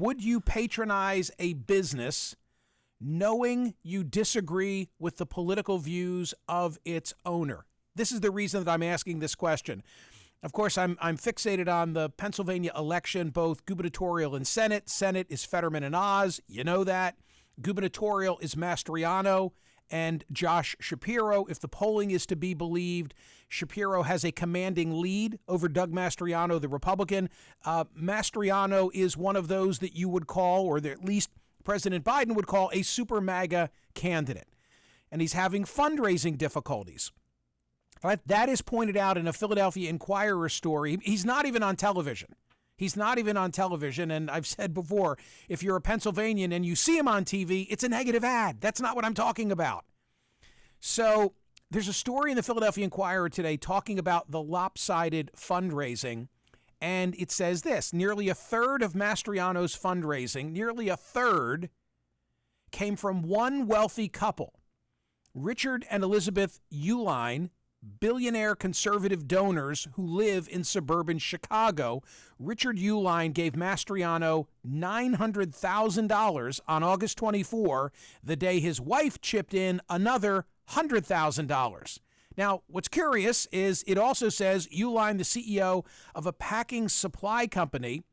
Would you patronize a business knowing you disagree with the political views of its owner? This is the reason that I'm asking this question. Of course, I'm fixated on the Pennsylvania election, both gubernatorial and Senate. Senate is Fetterman and Oz. You know that. Gubernatorial is Mastriano and Josh Shapiro. If the polling is to be believed, Shapiro has a commanding lead over Doug Mastriano, the Republican. Mastriano is one of those that you would call, or that at least President Biden would call, a super MAGA candidate. And he's having fundraising difficulties. That is pointed out in a Philadelphia Inquirer story. He's not even on television. He's not even on television. And I've said before, if you're a Pennsylvanian and you see him on TV, it's a negative ad. That's not what I'm talking about. So there's a story in the Philadelphia Inquirer today talking about the lopsided fundraising. And it says this: nearly a third of Mastriano's fundraising, nearly a third, came from one wealthy couple, Richard and Elizabeth ULINE, billionaire conservative donors who live in suburban Chicago. Richard ULINE gave Mastriano $900,000 on August 24, the day his wife chipped in another $100,000. Now, what's curious is it also says ULINE, the CEO of a packing supply company,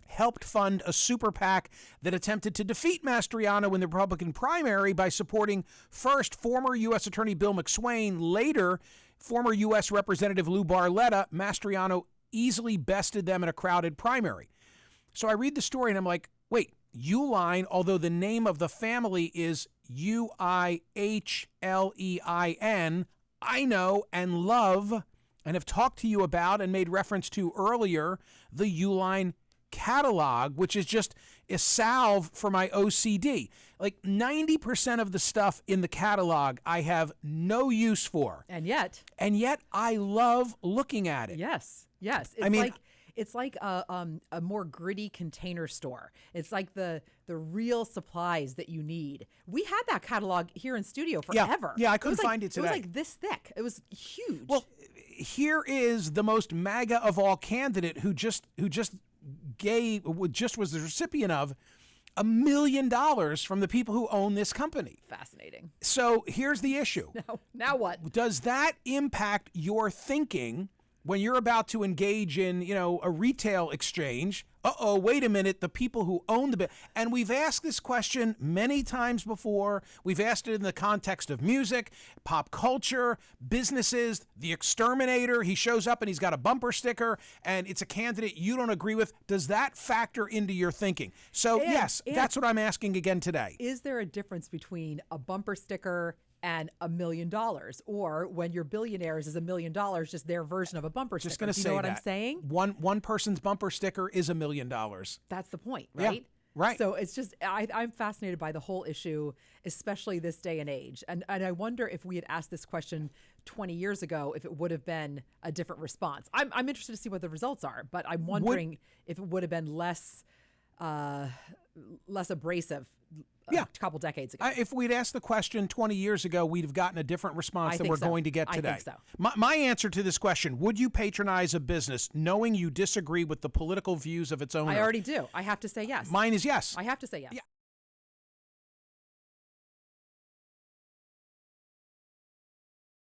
helped fund a super PAC that attempted to defeat Mastriano in the Republican primary by supporting first former U.S. Attorney Bill McSwain, later former U.S. Representative Lou Barletta. Mastriano easily bested them in a crowded primary. So I read the story and I'm like, wait, ULINE, although the name of the family is UIHLEIN, I know and love and have talked to you about and made reference to earlier, the ULINE catalog, which is just a salve for my OCD. Like 90% of the stuff in the catalog I have no use for. And yet I love looking at it. Yes. It's like a more gritty Container Store. It's like the real supplies that you need. We had that catalog here in studio forever. Yeah, I couldn't find it today. It was like this thick. It was huge. Well, here is the most MAGA of all candidate who just was the recipient of $1 million from the people who own this company. Fascinating. So here's the issue. Now what? Does that impact your thinking when you're about to engage in, a retail exchange? Wait a minute, the people who own the... And we've asked this question many times before. We've asked it in the context of music, pop culture, businesses, the exterminator. He shows up and he's got a bumper sticker and it's a candidate you don't agree with. Does that factor into your thinking? So, yes, that's what I'm asking again today. Is there a difference between a bumper sticker and $1 million, or when your billionaires is $1 million, just their version of a bumper sticker? Just going to say you know what that. I'm saying? One person's bumper sticker is $1 million. That's the point, right? Yeah, right. So it's just, I'm fascinated by the whole issue, especially this day and age. And I wonder if we had asked this question 20 years ago, if it would have been a different response. I'm interested to see what the results are, but I'm wondering if it would have been less abrasive a couple decades ago. If we'd asked the question 20 years ago, we'd have gotten a different response than we're going to get today. I think so. My answer to this question: would you patronize a business knowing you disagree with the political views of its owner? I already do. I have to say yes. Mine is yes. I have to say yes. Yeah.